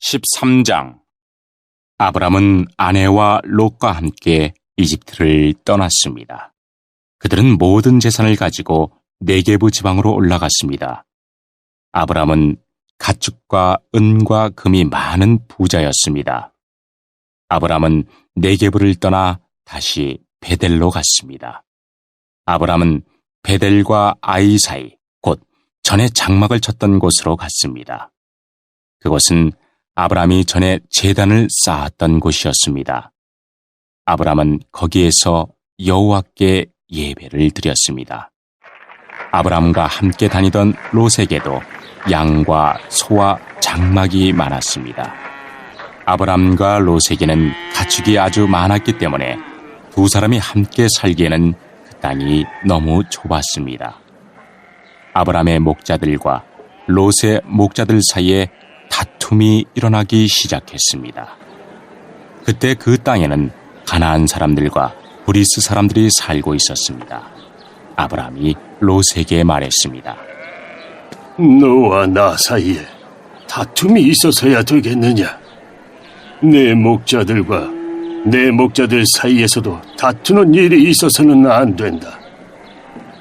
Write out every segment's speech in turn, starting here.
13장. 아브람은 아내와 롯과 함께 이집트를 떠났습니다. 그들은 모든 재산을 가지고 네게부 지방으로 올라갔습니다. 아브람은 가축과 은과 금이 많은 부자였습니다. 아브람은 네게부를 떠나 다시 베델로 갔습니다. 아브람은 베델과 아이 사이, 곧 전에 장막을 쳤던 곳으로 갔습니다. 그곳은 아브람이 전에 제단을 쌓았던 곳이었습니다. 아브람은 거기에서 여호와께 예배를 드렸습니다. 아브람과 함께 다니던 롯에게도 양과 소와 장막이 많았습니다. 아브람과 롯에게는 가축이 아주 많았기 때문에 두 사람이 함께 살기에는 그 땅이 너무 좁았습니다. 아브람의 목자들과 롯의 목자들 사이에 다툼이 일어나기 시작했습니다. 그때 그 땅에는 가나안 사람들과 브리스 사람들이 살고 있었습니다. 아브람이 롯에게 말했습니다. 너와 나 사이에 다툼이 있어서야 되겠느냐? 내 목자들과 내 목자들 사이에서도 다투는 일이 있어서는 안 된다.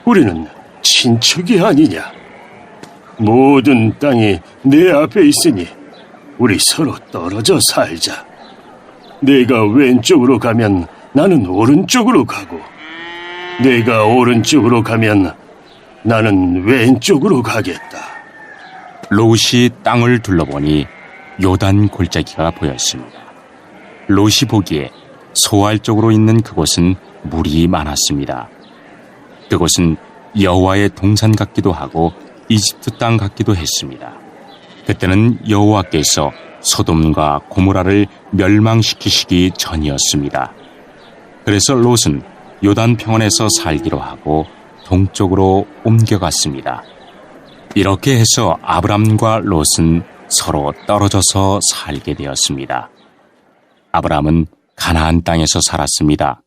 우리는 친척이 아니냐? 모든 땅이 내 앞에 있으니 우리 서로 떨어져 살자. 내가 왼쪽으로 가면 나는 오른쪽으로 가고, 내가 오른쪽으로 가면 나는 왼쪽으로 가겠다. 롯이 땅을 둘러보니 요단 골짜기가 보였습니다. 롯이 보기에 소알 쪽으로 있는 그곳은 물이 많았습니다. 그곳은 여호와의 동산 같기도 하고 이집트 땅 같기도 했습니다. 그때는 여호와께서 소돔과 고모라를 멸망시키시기 전이었습니다. 그래서 롯은 요단 평원에서 살기로 하고 동쪽으로 옮겨갔습니다. 이렇게 해서 아브람과 롯은 서로 떨어져서 살게 되었습니다. 아브람은 가나안 땅에서 살았습니다.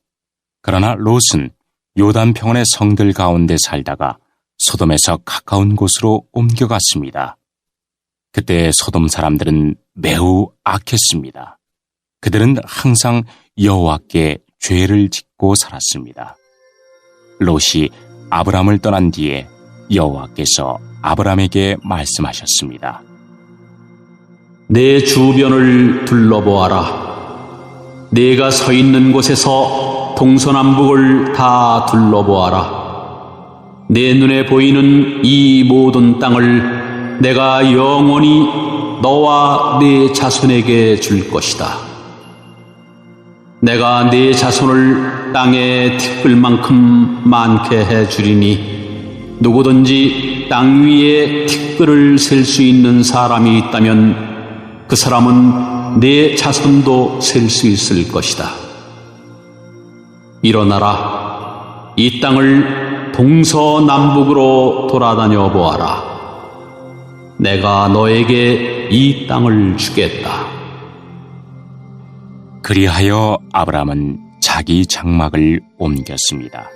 그러나 롯은 요단 평원의 성들 가운데 살다가 소돔에서 가까운 곳으로 옮겨갔습니다. 그때 소돔 사람들은 매우 악했습니다. 그들은 항상 여호와께 죄를 짓고 살았습니다. 롯이 아브람을 떠난 뒤에 여호와께서 아브람에게 말씀하셨습니다. 내 주변을 둘러보아라. 내가 서 있는 곳에서 동서남북을 다 둘러보아라. 내 눈에 보이는 이 모든 땅을 내가 영원히 너와 네 자손에게 줄 것이다. 내가 네 자손을 땅의 티끌만큼 많게 해주리니 누구든지 땅 위에 티끌을 셀 수 있는 사람이 있다면 그 사람은 네 자손도 셀 수 있을 것이다. 일어나라. 이 땅을 동서남북으로 돌아다녀 보아라. 내가 너에게 이 땅을 주겠다. 그리하여 아브람은 자기 장막을 옮겼습니다.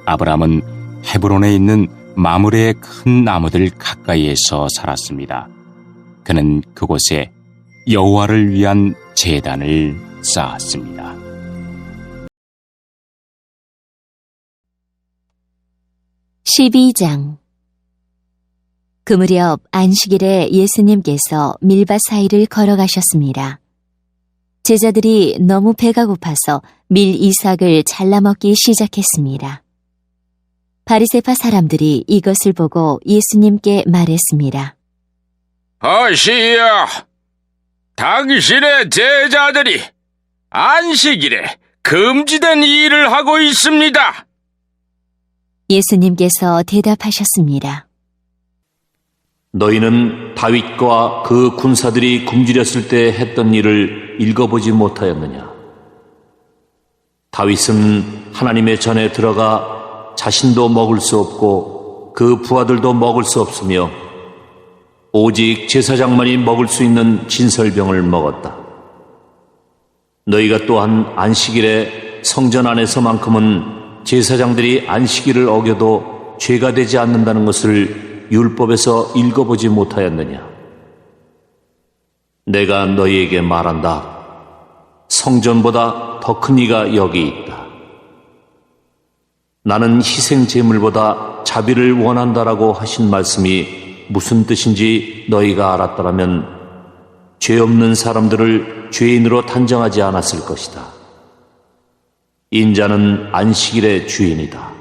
아브람은 헤브론에 있는 마므레의 큰 나무들 가까이에서 살았습니다. 그는 그곳에 여호와를 위한 제단을 쌓았습니다. (12장) 그 무렵 안식일에 예수님께서 밀밭 사이를 걸어가셨습니다. 제자들이 너무 배가 고파서 밀 이삭을 잘라 먹기 시작했습니다. 바리새파 사람들이 이것을 보고 예수님께 말했습니다. 보시오, 당신의 제자들이 안식일에 금지된 일을 하고 있습니다. 예수님께서 대답하셨습니다. 너희는 다윗과 그 군사들이 굶주렸을 때 했던 일을 읽어보지 못하였느냐? 다윗은 하나님의 전에 들어가 자신도 먹을 수 없고 그 부하들도 먹을 수 없으며 오직 제사장만이 먹을 수 있는 진설병을 먹었다. 너희가 또한 안식일에 성전 안에서만큼은 제사장들이 안식일을 어겨도 죄가 되지 않는다는 것을 율법에서 읽어보지 못하였느냐? 내가 너희에게 말한다. 성전보다 더 큰 이가 여기 있다. 나는 희생 제물보다 자비를 원한다라고 하신 말씀이 무슨 뜻인지 너희가 알았더라면 죄 없는 사람들을 죄인으로 단정하지 않았을 것이다. 인자는 안식일의 주인이다.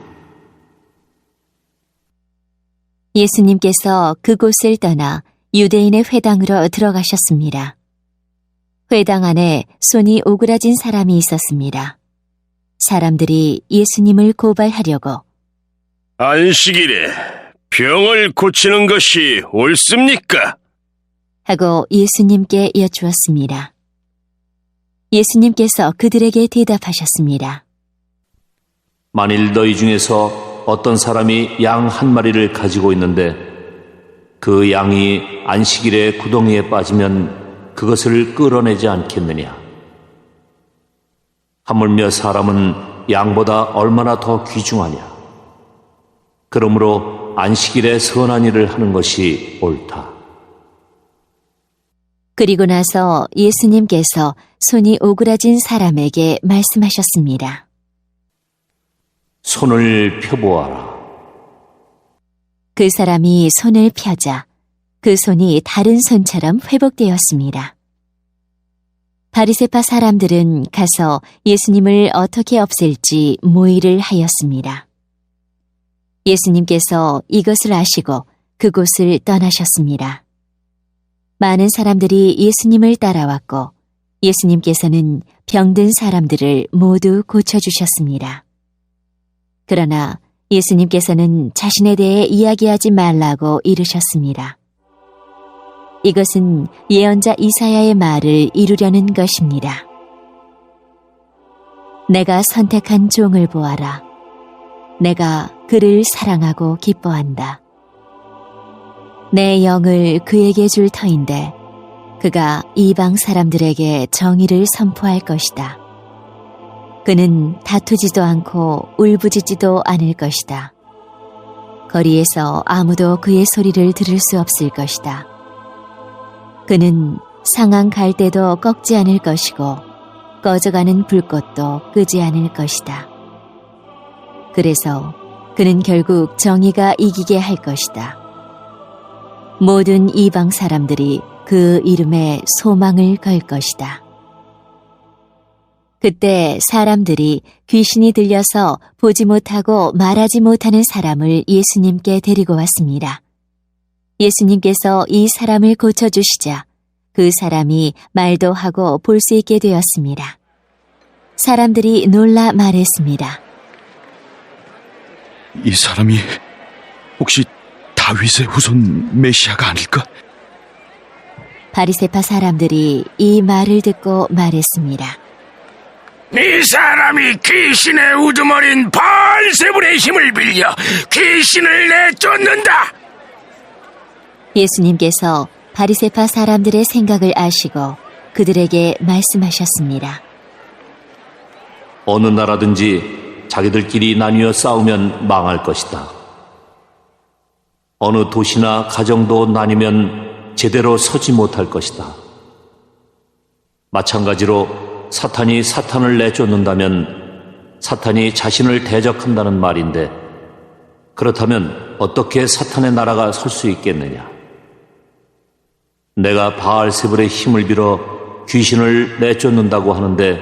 예수님께서 그곳을 떠나 유대인의 회당으로 들어가셨습니다. 회당 안에 손이 오그라진 사람이 있었습니다. 사람들이 예수님을 고발하려고 안식일에 병을 고치는 것이 옳습니까? 하고 예수님께 여쭈었습니다. 예수님께서 그들에게 대답하셨습니다. 만일 너희 중에서 어떤 사람이 양 한 마리를 가지고 있는데 그 양이 안식일에 구덩이에 빠지면 그것을 끌어내지 않겠느냐? 하물며 사람은 양보다 얼마나 더 귀중하냐? 그러므로 안식일에 선한 일을 하는 것이 옳다. 그리고 나서 예수님께서 손이 오그라진 사람에게 말씀하셨습니다. 손을 펴보아라. 그 사람이 손을 펴자 그 손이 다른 손처럼 회복되었습니다. 바리새파 사람들은 가서 예수님을 어떻게 없앨지 모의를 하였습니다. 예수님께서 이것을 아시고 그곳을 떠나셨습니다. 많은 사람들이 예수님을 따라왔고 예수님께서는 병든 사람들을 모두 고쳐주셨습니다. 그러나 예수님께서는 자신에 대해 이야기하지 말라고 이르셨습니다. 이것은 예언자 이사야의 말을 이루려는 것입니다. 내가 선택한 종을 보아라. 내가 그를 사랑하고 기뻐한다. 내 영을 그에게 줄 터인데 그가 이방 사람들에게 정의를 선포할 것이다. 그는 다투지도 않고 울부짖지도 않을 것이다. 거리에서 아무도 그의 소리를 들을 수 없을 것이다. 그는 상한 갈대도 꺾지 않을 것이고 꺼져가는 불꽃도 끄지 않을 것이다. 그래서 그는 결국 정의가 이기게 할 것이다. 모든 이방 사람들이 그 이름에 소망을 걸 것이다. 그때 사람들이 귀신이 들려서 보지 못하고 말하지 못하는 사람을 예수님께 데리고 왔습니다. 예수님께서 이 사람을 고쳐주시자 그 사람이 말도 하고 볼 수 있게 되었습니다. 사람들이 놀라 말했습니다. 이 사람이 혹시 다윗의 후손 메시아가 아닐까? 바리새파 사람들이 이 말을 듣고 말했습니다. 이 사람이 귀신의 우두머린 바알세불의 힘을 빌려 귀신을 내쫓는다. 예수님께서 바리새파 사람들의 생각을 아시고 그들에게 말씀하셨습니다. 어느 나라든지 자기들끼리 나뉘어 싸우면 망할 것이다. 어느 도시나 가정도 나뉘면 제대로 서지 못할 것이다. 마찬가지로 사탄이 사탄을 내쫓는다면 사탄이 자신을 대적한다는 말인데 그렇다면 어떻게 사탄의 나라가 설 수 있겠느냐? 내가 바알세불의 힘을 빌어 귀신을 내쫓는다고 하는데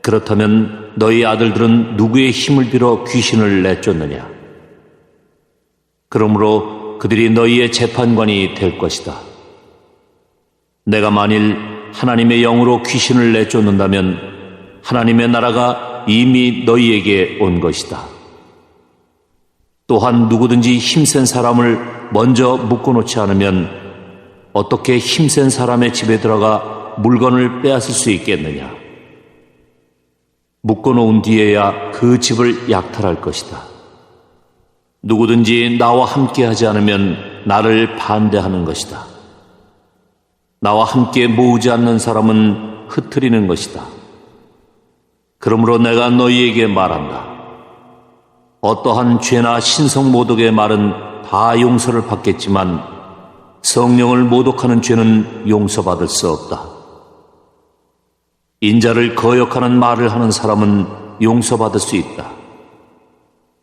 그렇다면 너희 아들들은 누구의 힘을 빌어 귀신을 내쫓느냐? 그러므로 그들이 너희의 재판관이 될 것이다. 내가 만일 하나님의 영으로 귀신을 내쫓는다면 하나님의 나라가 이미 너희에게 온 것이다. 또한 누구든지 힘센 사람을 먼저 묶어놓지 않으면 어떻게 힘센 사람의 집에 들어가 물건을 빼앗을 수 있겠느냐? 묶어놓은 뒤에야 그 집을 약탈할 것이다. 누구든지 나와 함께하지 않으면 나를 반대하는 것이다. 나와 함께 모으지 않는 사람은 흩트리는 것이다. 그러므로 내가 너희에게 말한다. 어떠한 죄나 신성모독의 말은 다 용서를 받겠지만 성령을 모독하는 죄는 용서받을 수 없다. 인자를 거역하는 말을 하는 사람은 용서받을 수 있다.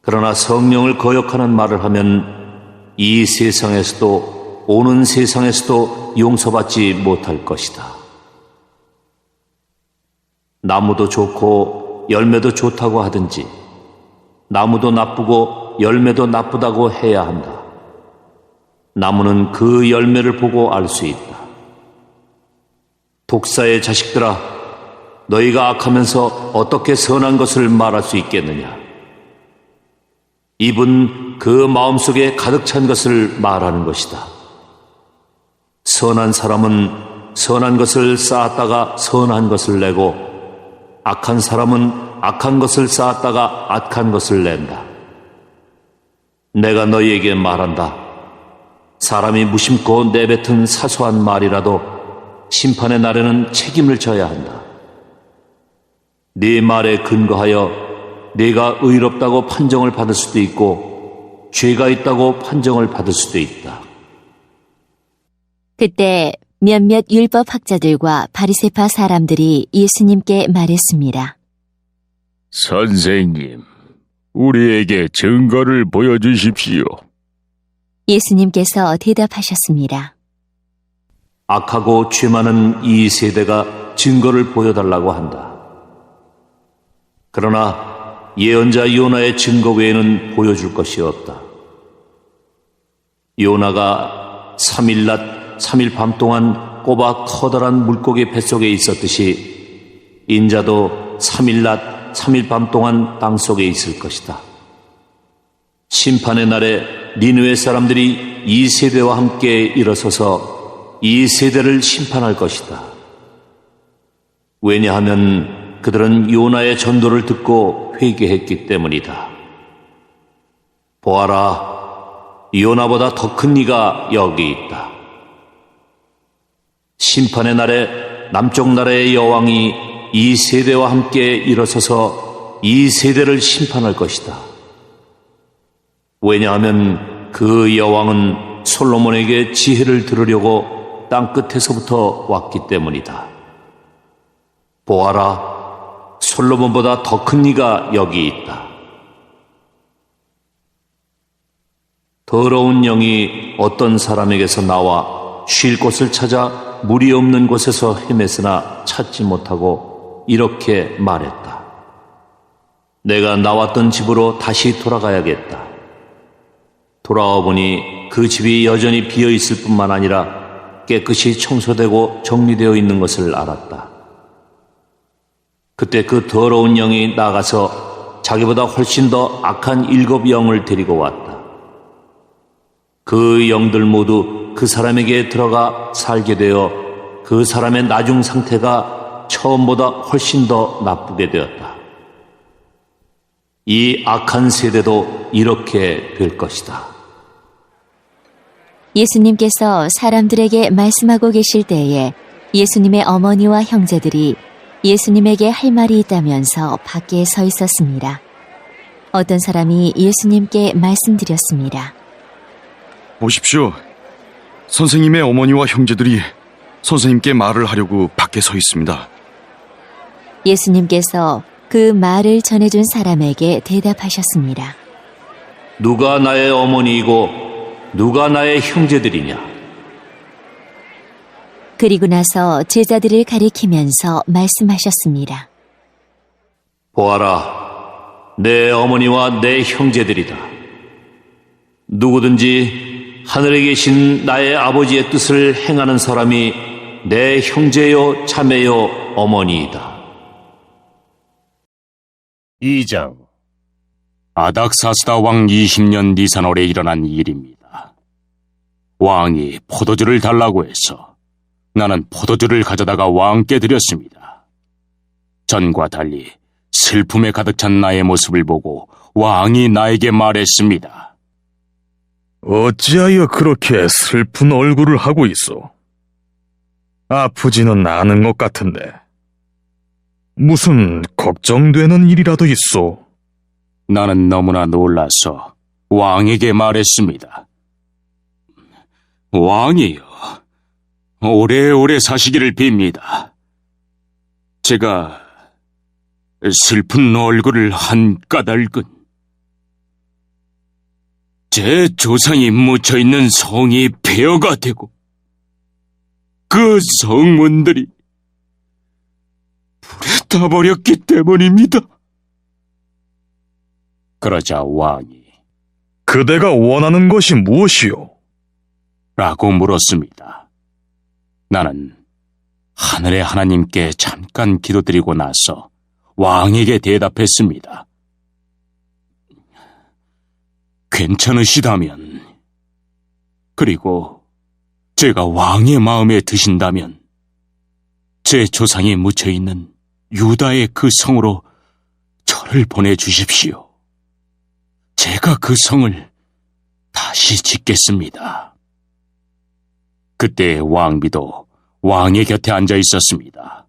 그러나 성령을 거역하는 말을 하면 이 세상에서도 오는 세상에서도 용서받지 못할 것이다. 나무도 좋고 열매도 좋다고 하든지 나무도 나쁘고 열매도 나쁘다고 해야 한다. 나무는 그 열매를 보고 알 수 있다. 독사의 자식들아, 너희가 악하면서 어떻게 선한 것을 말할 수 있겠느냐? 입은 그 마음속에 가득 찬 것을 말하는 것이다. 선한 사람은 선한 것을 쌓았다가 선한 것을 내고 악한 사람은 악한 것을 쌓았다가 악한 것을 낸다. 내가 너희에게 말한다. 사람이 무심코 내뱉은 사소한 말이라도 심판의 날에는 책임을 져야 한다. 네 말에 근거하여 네가 의롭다고 판정을 받을 수도 있고 죄가 있다고 판정을 받을 수도 있다. 그때 몇몇 율법학자들과 바리새파 사람들이 예수님께 말했습니다. 선생님, 우리에게 증거를 보여주십시오. 예수님께서 대답하셨습니다. 악하고 죄 많은 이 세대가 증거를 보여달라고 한다. 그러나 예언자 요나의 증거 외에는 보여줄 것이 없다. 요나가 3일 낮 3일 밤 동안 꼬박 커다란 물고기 뱃속에 있었듯이 인자도 3일 낮 3일 밤 동안 땅속에 있을 것이다. 심판의 날에 니느웨 사람들이 이 세대와 함께 일어서서 이 세대를 심판할 것이다. 왜냐하면 그들은 요나의 전도를 듣고 회개했기 때문이다. 보아라, 요나보다 더 큰 이가 여기 있다. 심판의 날에 남쪽 나라의 여왕이 이 세대와 함께 일어서서 이 세대를 심판할 것이다. 왜냐하면 그 여왕은 솔로몬에게 지혜를 들으려고 땅끝에서부터 왔기 때문이다. 보아라, 솔로몬보다 더 큰 이가 여기 있다. 더러운 영이 어떤 사람에게서 나와 쉴 곳을 찾아 물이 없는 곳에서 헤맸으나 찾지 못하고 이렇게 말했다. 내가 나왔던 집으로 다시 돌아가야겠다. 돌아와 보니 그 집이 여전히 비어 있을 뿐만 아니라 깨끗이 청소되고 정리되어 있는 것을 알았다. 그때 그 더러운 영이 나가서 자기보다 훨씬 더 악한 7 영을 데리고 왔다. 그 영들 모두 그 사람에게 들어가 살게 되어 그 사람의 나중 상태가 처음보다 훨씬 더 나쁘게 되었다. 이 악한 세대도 이렇게 될 것이다. 예수님께서 사람들에게 말씀하고 계실 때에 예수님의 어머니와 형제들이 예수님에게 할 말이 있다면서 밖에 서 있었습니다. 어떤 사람이 예수님께 말씀드렸습니다. 보십시오. 선생님의 어머니와 형제들이 선생님께 말을 하려고 밖에 서 있습니다. 예수님께서 그 말을 전해준 사람에게 대답하셨습니다. 누가 나의 어머니이고 누가 나의 형제들이냐? 그리고 나서 제자들을 가리키면서 말씀하셨습니다. 보아라, 내 어머니와 내 형제들이다. 누구든지 하늘에 계신 나의 아버지의 뜻을 행하는 사람이 내 형제요 자매요 어머니이다. 2장. 아닥사스다 왕 20년 니산월에 일어난 일입니다. 왕이 포도주를 달라고 해서 나는 포도주를 가져다가 왕께 드렸습니다. 전과 달리 슬픔에 가득 찬 나의 모습을 보고 왕이 나에게 말했습니다. 어찌하여 그렇게 슬픈 얼굴을 하고 있어? 아프지는 않은 것 같은데 무슨 걱정되는 일이라도 있어? 나는 너무나 놀라서 왕에게 말했습니다. 왕이여, 오래오래 사시기를 빕니다. 제가 슬픈 얼굴을 한 까닭은 제 조상이 묻혀있는 성이 폐허가 되고 그 성문들이 불에 타버렸기 때문입니다. 그러자 왕이 그대가 원하는 것이 무엇이요? 라고 물었습니다. 나는 하늘의 하나님께 잠깐 기도드리고 나서 왕에게 대답했습니다. 괜찮으시다면, 그리고 제가 왕의 마음에 드신다면 제 조상이 묻혀있는 유다의 그 성으로 저를 보내주십시오. 제가 그 성을 다시 짓겠습니다. 그때 왕비도 왕의 곁에 앉아 있었습니다.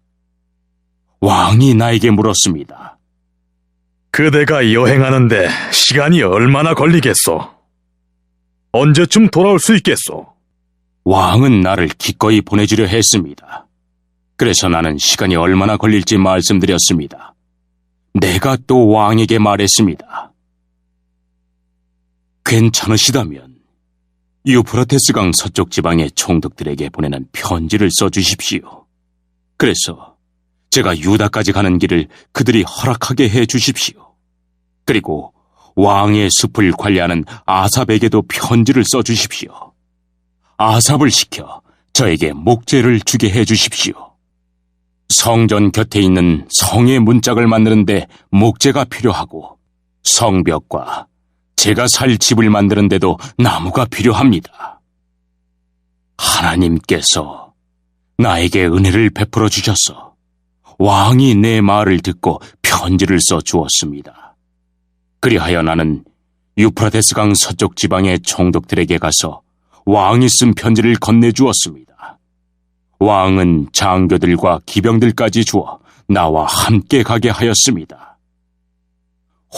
왕이 나에게 물었습니다. 그대가 여행하는데 시간이 얼마나 걸리겠소? 언제쯤 돌아올 수 있겠소? 왕은 나를 기꺼이 보내주려 했습니다. 그래서 나는 시간이 얼마나 걸릴지 말씀드렸습니다. 내가 또 왕에게 말했습니다. 괜찮으시다면 유프라테스강 서쪽 지방의 총독들에게 보내는 편지를 써주십시오. 그래서 제가 유다까지 가는 길을 그들이 허락하게 해 주십시오. 그리고 왕의 숲을 관리하는 아삽에게도 편지를 써주십시오. 아삽을 시켜 저에게 목재를 주게 해 주십시오. 성전 곁에 있는 성의 문짝을 만드는데 목재가 필요하고 성벽과 제가 살 집을 만드는데도 나무가 필요합니다. 하나님께서 나에게 은혜를 베풀어 주셔서 왕이 내 말을 듣고 편지를 써 주었습니다. 그리하여 나는 유프라테스강 서쪽 지방의 총독들에게 가서 왕이 쓴 편지를 건네주었습니다. 왕은 장교들과 기병들까지 주어 나와 함께 가게 하였습니다.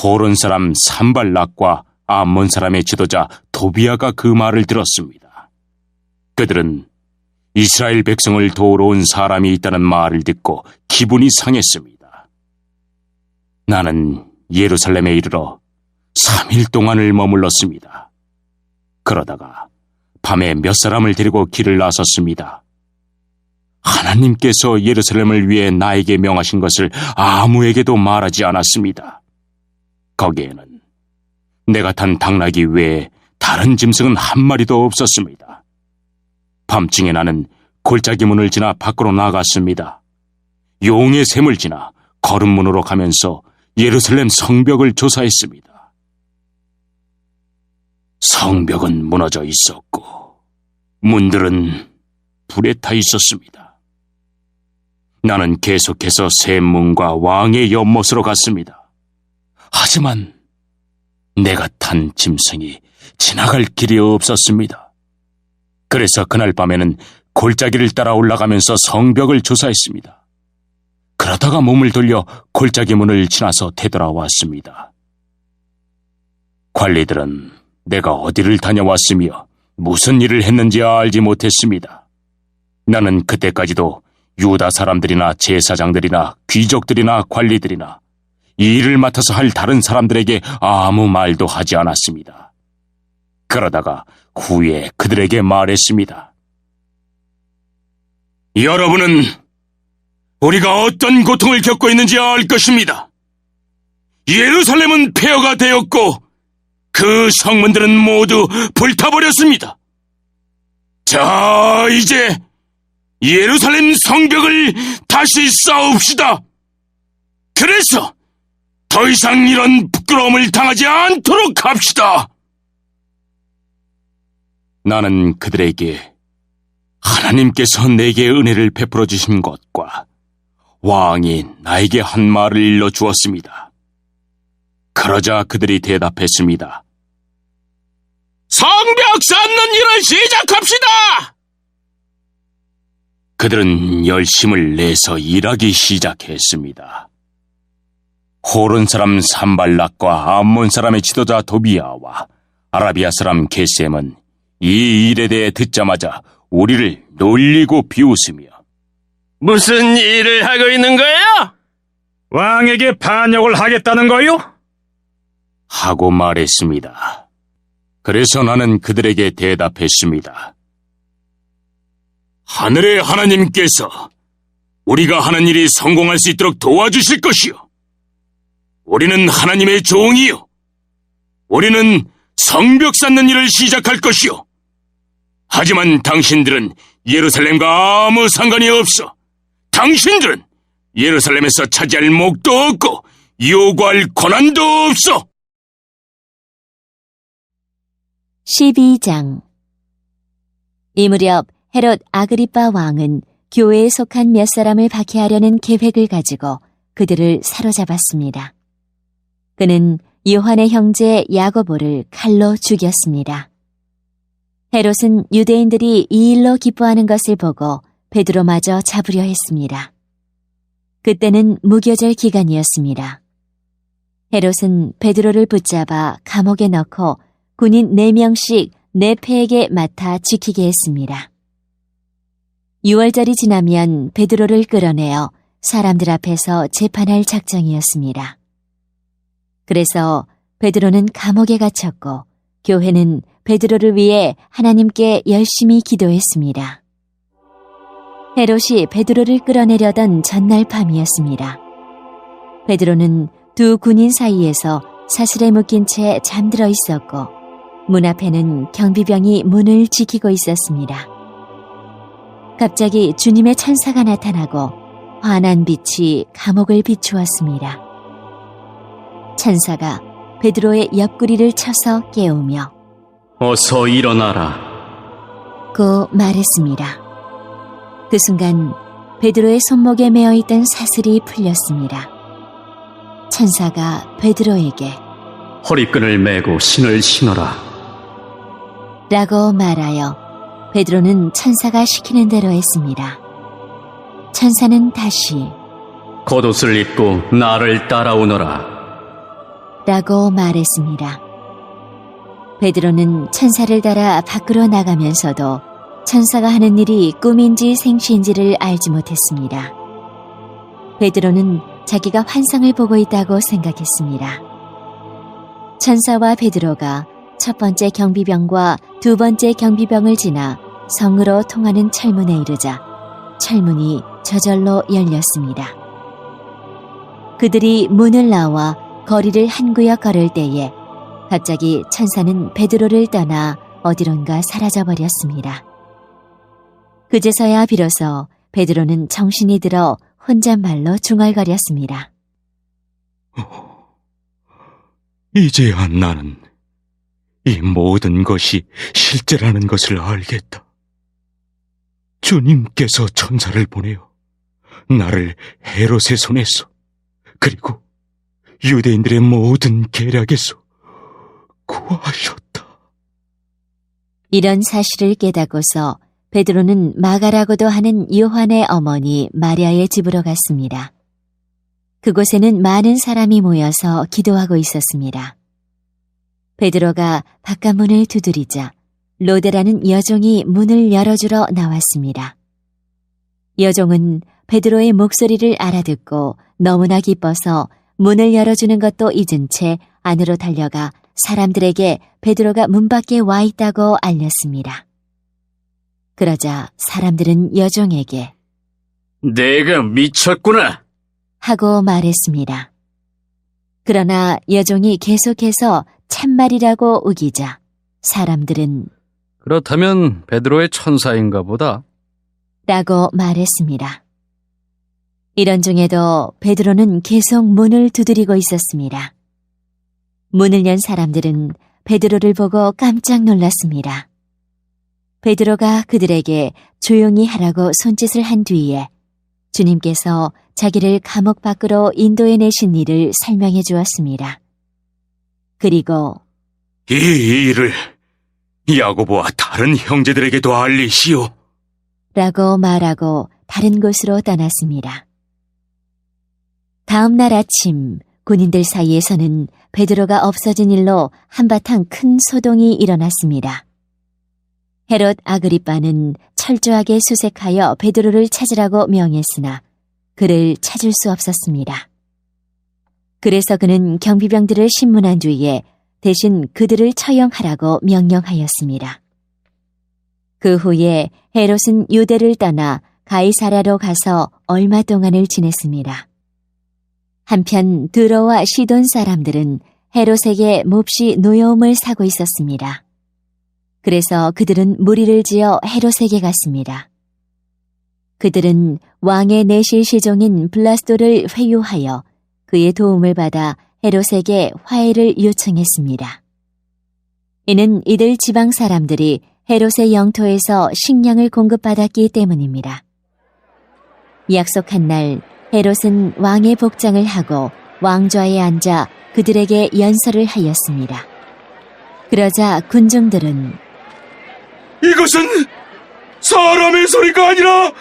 호론 사람 산발락과 암몬 사람의 지도자 도비아가 그 말을 들었습니다. 그들은 이스라엘 백성을 도우러 온 사람이 있다는 말을 듣고 기분이 상했습니다. 나는 예루살렘에 이르러 3일 동안을 머물렀습니다. 그러다가 밤에 몇 사람을 데리고 길을 나섰습니다. 하나님께서 예루살렘을 위해 나에게 명하신 것을 아무에게도 말하지 않았습니다. 거기에는 내가 탄 당나귀 외에 다른 짐승은 한 마리도 없었습니다. 밤중에 나는 골짜기 문을 지나 밖으로 나갔습니다. 용의 샘을 지나 거름문으로 가면서 예루살렘 성벽을 조사했습니다. 성벽은 무너져 있었고 문들은 불에 타 있었습니다. 나는 계속해서 샘문과 왕의 연못으로 갔습니다. 하지만 내가 탄 짐승이 지나갈 길이 없었습니다. 그래서 그날 밤에는 골짜기를 따라 올라가면서 성벽을 조사했습니다. 그러다가 몸을 돌려 골짜기 문을 지나서 되돌아왔습니다. 관리들은 내가 어디를 다녀왔으며 무슨 일을 했는지 알지 못했습니다. 나는 그때까지도 유다 사람들이나 제사장들이나 귀족들이나 관리들이나 이 일을 맡아서 할 다른 사람들에게 아무 말도 하지 않았습니다. 그러다가 후에 그들에게 말했습니다. 여러분은 우리가 어떤 고통을 겪고 있는지 알 것입니다. 예루살렘은 폐허가 되었고 그 성문들은 모두 불타버렸습니다. 자, 이제 예루살렘 성벽을 다시 쌓읍시다. 그래서 더 이상 이런 부끄러움을 당하지 않도록 합시다. 나는 그들에게 하나님께서 내게 은혜를 베풀어 주신 것과 왕이 나에게 한 말을 일러 주었습니다. 그러자 그들이 대답했습니다. 성벽 쌓는 일을 시작합시다! 그들은 열심을 내서 일하기 시작했습니다. 호론 사람 산발락과 암몬 사람의 지도자 도비아와 아라비아 사람 게셈은 이 일에 대해 듣자마자 우리를 놀리고 비웃으며 무슨 일을 하고 있는 거예요? 왕에게 반역을 하겠다는 거요? 하고 말했습니다. 그래서 나는 그들에게 대답했습니다. 하늘의 하나님께서 우리가 하는 일이 성공할 수 있도록 도와주실 것이요. 우리는 하나님의 종이요. 우리는 성벽 쌓는 일을 시작할 것이요. 하지만 당신들은 예루살렘과 아무 상관이 없어. 당신들은 예루살렘에서 차지할 목도 없고 요구할 권한도 없어. 12장. 이 무렵 헤롯 아그리빠 왕은 교회에 속한 몇 사람을 박해하려는 계획을 가지고 그들을 사로잡았습니다. 그는 요한의 형제 야고보를 칼로 죽였습니다. 헤롯은 유대인들이 이 일로 기뻐하는 것을 보고 베드로마저 잡으려 했습니다. 그때는 무교절 기간이었습니다. 헤롯은 베드로를 붙잡아 감옥에 넣고 군인 4명씩 4패에게 맡아 지키게 했습니다. 6월절이 지나면 베드로를 끌어내어 사람들 앞에서 재판할 작정이었습니다. 그래서 베드로는 감옥에 갇혔고 교회는 베드로를 위해 하나님께 열심히 기도했습니다. 헤롯이 베드로를 끌어내려던 전날 밤이었습니다. 베드로는 두 군인 사이에서 사슬에 묶인 채 잠들어 있었고 문 앞에는 경비병이 문을 지키고 있었습니다. 갑자기 주님의 천사가 나타나고 환한 빛이 감옥을 비추었습니다. 천사가 베드로의 옆구리를 쳐서 깨우며 어서 일어나라. 고 말했습니다. 그 순간 베드로의 손목에 매어있던 사슬이 풀렸습니다. 천사가 베드로에게 허리끈을 매고 신을 신어라. 라고 말하여 베드로는 천사가 시키는 대로 했습니다. 천사는 다시 겉옷을 입고 나를 따라오너라. 라고 말했습니다. 베드로는 천사를 따라 밖으로 나가면서도 천사가 하는 일이 꿈인지 생시인지를 알지 못했습니다. 베드로는 자기가 환상을 보고 있다고 생각했습니다. 천사와 베드로가 첫 번째 경비병과 두 번째 경비병을 지나 성으로 통하는 철문에 이르자 철문이 저절로 열렸습니다. 그들이 문을 나와 거리를 한 구역 걸을 때에 갑자기 천사는 베드로를 떠나 어디론가 사라져버렸습니다. 그제서야 비로소 베드로는 정신이 들어 혼잣말로 중얼거렸습니다. 이제야 나는 이 모든 것이 실제라는 것을 알겠다. 주님께서 천사를 보내어 나를 헤롯의 손에서 그리고 유대인들의 모든 계략에서 구하셨다. 이런 사실을 깨닫고서 베드로는 마가라고도 하는 요한의 어머니 마리아의 집으로 갔습니다. 그곳에는 많은 사람이 모여서 기도하고 있었습니다. 베드로가 바깥문을 두드리자 로데라는 여종이 문을 열어주러 나왔습니다. 여종은 베드로의 목소리를 알아듣고 너무나 기뻐서 문을 열어주는 것도 잊은 채 안으로 달려가 사람들에게 베드로가 문 밖에 와 있다고 알렸습니다. 그러자 사람들은 여종에게 내가 미쳤구나. 하고 말했습니다. 그러나 여종이 계속해서 참말이라고 우기자 사람들은 그렇다면 베드로의 천사인가 보다. 라고 말했습니다. 이런 중에도 베드로는 계속 문을 두드리고 있었습니다. 문을 연 사람들은 베드로를 보고 깜짝 놀랐습니다. 베드로가 그들에게 조용히 하라고 손짓을 한 뒤에 주님께서 자기를 감옥 밖으로 인도해 내신 일을 설명해 주었습니다. 그리고 이 일을 야고보와 다른 형제들에게도 알리시오. 라고 말하고 다른 곳으로 떠났습니다. 다음 날 아침 군인들 사이에서는 베드로가 없어진 일로 한바탕 큰 소동이 일어났습니다. 헤롯 아그리빠는 철저하게 수색하여 베드로를 찾으라고 명했으나 그를 찾을 수 없었습니다. 그래서 그는 경비병들을 신문한 뒤에 대신 그들을 처형하라고 명령하였습니다. 그 후에 헤롯은 유대를 떠나 가이사랴로 가서 얼마 동안을 지냈습니다. 한편 드로와 시돈 사람들은 헤롯에게 몹시 노여움을 사고 있었습니다. 그래서 그들은 무리를 지어 헤롯에게 갔습니다. 그들은 왕의 내실 시종인 블라스도를 회유하여 그의 도움을 받아 헤롯에게 화해를 요청했습니다. 이는 이들 지방 사람들이 헤롯의 영토에서 식량을 공급받았기 때문입니다. 약속한 날 헤롯은 왕의 복장을 하고 왕좌에 앉아 그들에게 연설을 하였습니다. 그러자 군중들은 이것은 사람의 소리가 아니라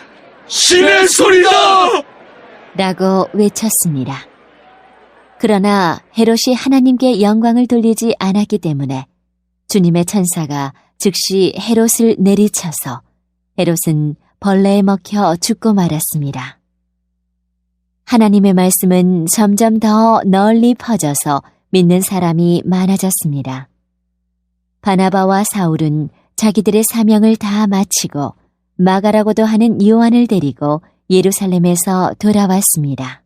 신의 소리다! 라고 외쳤습니다. 그러나 헤롯이 하나님께 영광을 돌리지 않았기 때문에 주님의 천사가 즉시 헤롯을 내리쳐서 헤롯은 벌레에 먹혀 죽고 말았습니다. 하나님의 말씀은 점점 더 널리 퍼져서 믿는 사람이 많아졌습니다. 바나바와 사울은 자기들의 사명을 다 마치고 마가라고도 하는 요한을 데리고 예루살렘에서 돌아왔습니다.